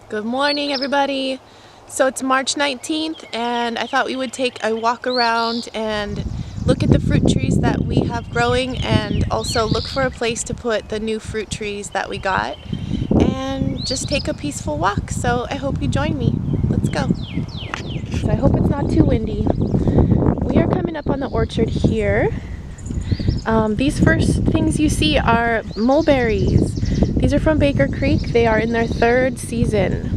Good morning, everybody. So it's March 19th and I thought we would take a walk around and look at the fruit trees that we have growing and also look for a place to put the new fruit trees that we got and just take a peaceful walk. So I hope you join me. Let's go. So I hope it's not too windy. We are coming up on the orchard here. These first things you see are mulberries. These are from Baker Creek. They are in their third season.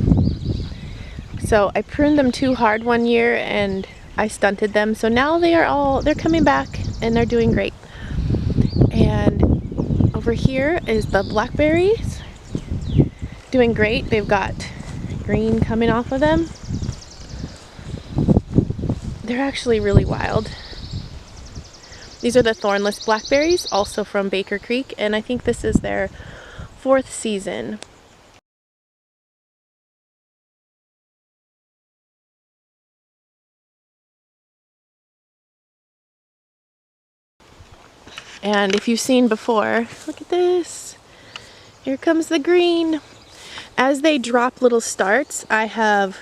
So I pruned them too hard one year and I stunted them. So now they're coming back and they're doing great. And over here is the blackberries. Doing great. They've got green coming off of them. They're actually really wild. These are the thornless blackberries, also from Baker Creek, and I think this is their fourth season. And if you've seen before, look at this. Here comes the green. As they drop little starts, I have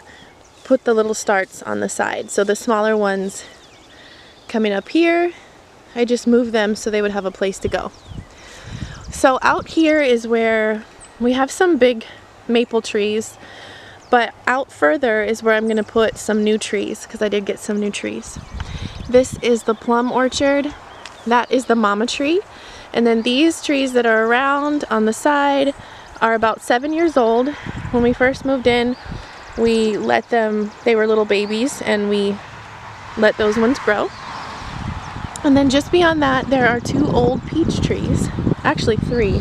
put the little starts on the side. So the smaller ones coming up here, I just moved them so they would have a place to go. So out here is where we have some big maple trees, but out further is where I'm going to put some new trees because I did get some new trees. This is the plum orchard. That is the mama tree. And then these trees that are around on the side are about 7 years old. When we first moved in, we let them, they were little babies, and we let those ones grow. And then just beyond that, there are 2 old peach trees. Actually 3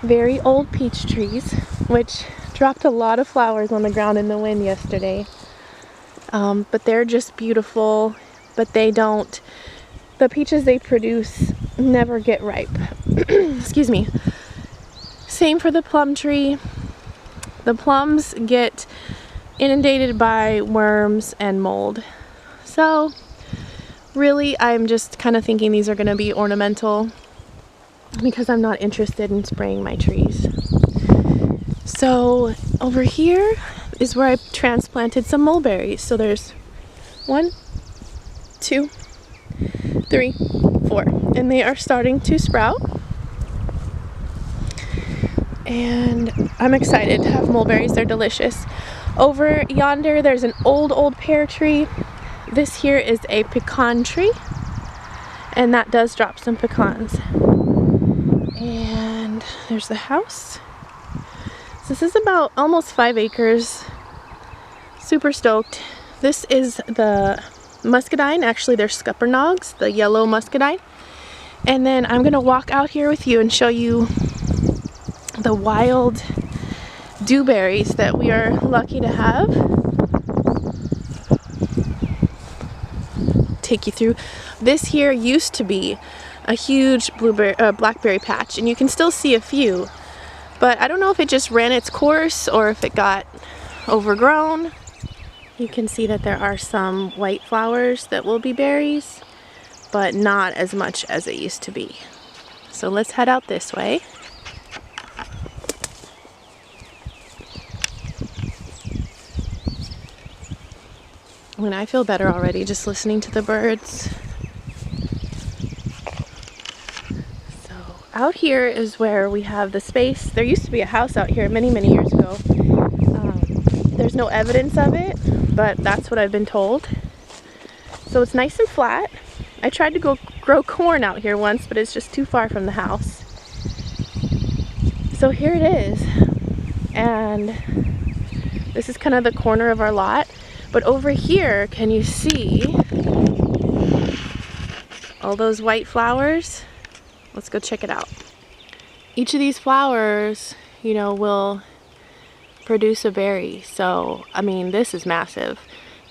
very old peach trees, which dropped a lot of flowers on the ground in the wind yesterday. But they're just beautiful, but the peaches they produce never get ripe. Excuse me. Same for the plum tree. The plums get inundated by worms and mold. So really, I'm just kind of thinking these are going to be ornamental because I'm not interested in spraying my trees. So over here is where I transplanted some mulberries. So there's 1, 2, 3, 4, and they are starting to sprout. And I'm excited to have mulberries. They're delicious. Over yonder, there's an old pear tree. This here is a pecan tree, and that does drop some pecans. And there's the house. So this is about almost 5 acres. Super stoked. This is the muscadine. Actually, they're scuppernongs, the yellow muscadine. And then I'm gonna walk out here with you and show you the wild dewberries that we are lucky to have. Take you through. This here used to be a huge blackberry patch, and you can still see a few, but I don't know if it just ran its course or if it got overgrown. You can see that there are some white flowers that will be berries, but not as much as it used to be. So let's head out this way. I mean, I feel better already just listening to the birds. So out here is where we have the space. There used to be a house out here many years ago. There's no evidence of it, but that's what I've been told. So it's nice and flat. I tried to go grow corn out here once, but it's just too far from the house. So here it is. And this is kind of the corner of our lot. But over here, can you see all those white flowers? Let's go check it out. Each of these flowers, you know, will produce a berry. So, I mean, this is massive.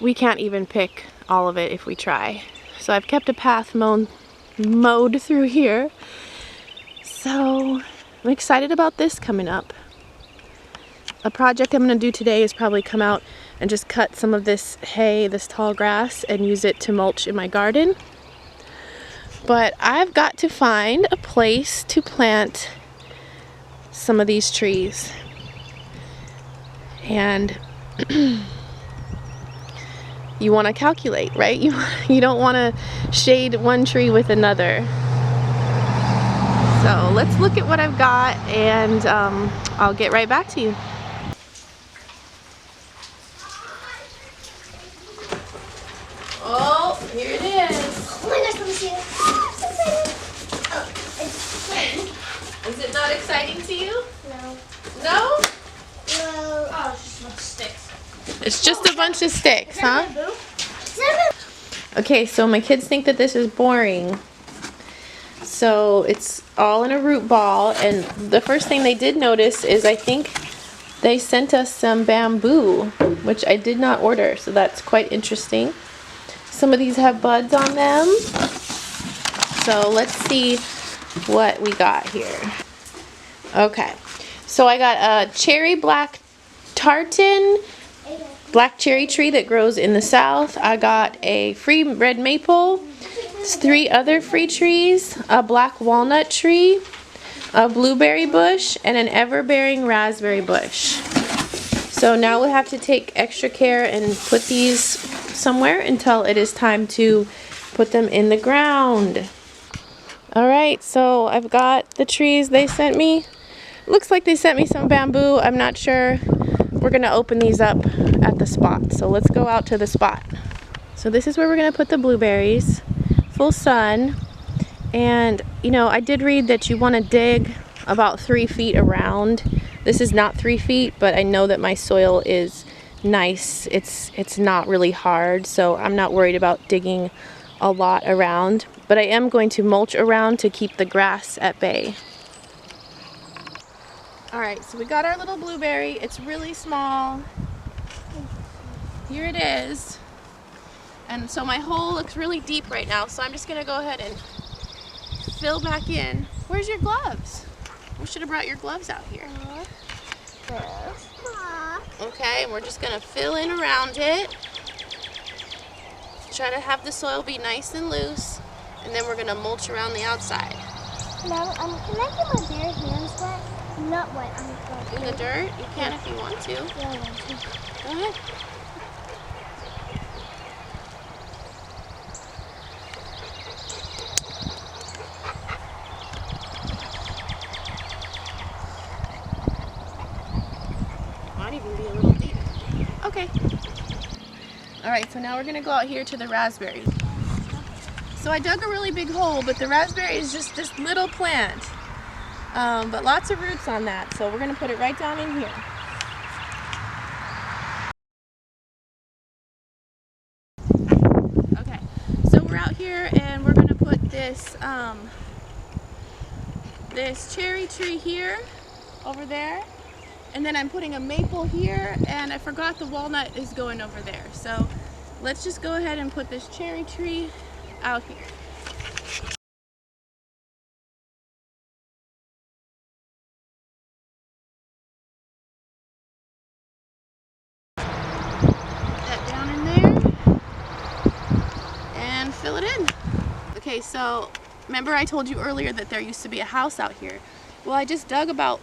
We can't even pick all of it if we try. So I've kept a path mowed through here. So I'm excited about this coming up. A project I'm going to do today is probably come out and just cut some of this hay, this tall grass, and use it to mulch in my garden. But I've got to find a place to plant some of these trees. And you want to calculate, right? You don't want to shade one tree with another. So let's look at what I've got, and I'll get right back to you. Oh, here it is. Oh my gosh, let me see it. Oh, so excited. Oh, it's exciting. Is it not exciting to you? No. No? No. Oh, it's just a bunch of sticks. It's just a bunch of sticks, huh? Bamboo? Okay, so my kids think that this is boring. So it's all in a root ball, and the first thing they did notice is I think they sent us some bamboo, which I did not order, so that's quite interesting. Some of these have buds on them. So let's see what we got here. Okay, so I got a cherry black tartan, black cherry tree that grows in the south. I got a free red maple, 3 other free trees, a black walnut tree, a blueberry bush, and an ever-bearing raspberry bush. So now we'll have to take extra care and put these somewhere until it is time to put them in the ground. Alright, so I've got the trees they sent me. Looks like they sent me some bamboo. I'm not sure. We're going to open these up at the spot. So let's go out to the spot. So this is where we're going to put the blueberries. Full sun. And, you know, I did read that you want to dig about 3 feet around. This is not 3 feet, but I know that my soil is nice. It's not really hard, so I'm not worried about digging a lot around. But I am going to mulch around to keep the grass at bay. Alright, so we got our little blueberry. It's really small. Here it is. And so my hole looks really deep right now, so I'm just going to go ahead and fill back in. Where's your gloves? We should have brought your gloves out here. Okay, and we're just going to fill in around it. Try to have the soil be nice and loose, and then we're going to mulch around the outside. Now, can I get my bare hands wet? Not wet. I'm In the dirt? You can if you want to. Yeah, I want to. Go ahead. Might even be a little deep. Okay. Alright, so now we're going to go out here to the raspberries. So I dug a really big hole, but the raspberry is just this little plant. But lots of roots on that, so we're going to put it right down in here. Okay, so we're out here and we're going to put this this cherry tree here, over there, and then I'm putting a maple here, and I forgot the walnut is going over there. So let's just go ahead and put this cherry tree out here. Fill it in. Okay, so remember I told you earlier that there used to be a house out here. Well, I just dug about,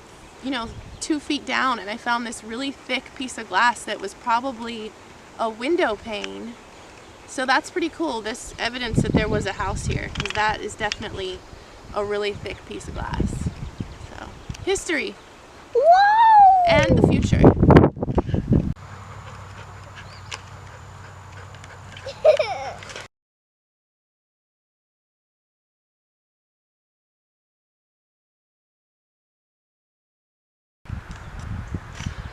2 feet down, and I found this really thick piece of glass that was probably a window pane. So that's pretty cool, this evidence that there was a house here, because that is definitely a really thick piece of glass. So, history. Whoa! And the future.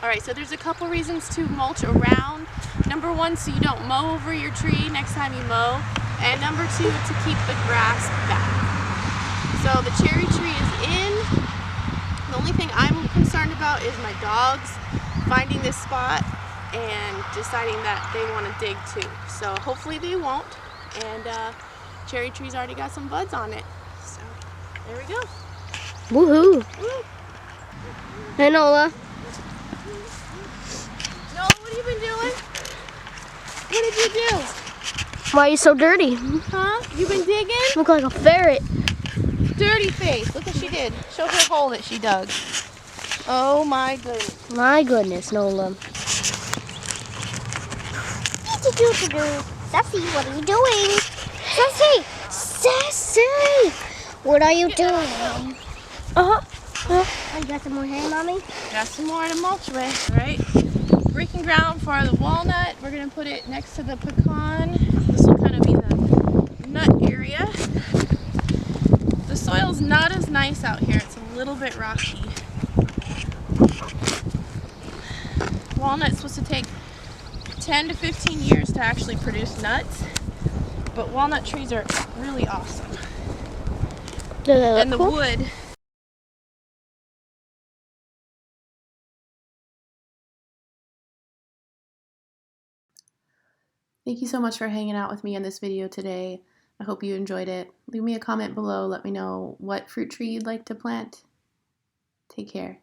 Alright, so there's a couple reasons to mulch around. Number 1, so you don't mow over your tree next time you mow. And number 2, to keep the grass back. So the cherry tree is in. The only thing I'm concerned about is my dogs finding this spot and deciding that they want to dig too. So hopefully they won't. And cherry tree's already got some buds on it. So there we go. Woohoo! Woo. Hey, Nola. Nola, what have you been doing? What did you do? Why are you so dirty? Huh? You been digging? Look like a ferret. Dirty face. Look what she did. Show her hole that she dug. Oh my goodness. My goodness, Nola. Sassy, what are you doing? Sassy! Sassy! What are you doing? Oh, you got some more hay, Mommy? Got some more to mulch with, right? Breaking ground for the walnut. We're gonna put it next to the pecan. This will kind of be the nut area. The soil's not as nice out here. It's a little bit rocky. Walnut's supposed to take 10 to 15 years to actually produce nuts, but walnut trees are really awesome. And the wood. Thank you so much for hanging out with me in this video today. I hope you enjoyed it. Leave me a comment below. Let me know what fruit tree you'd like to plant. Take care.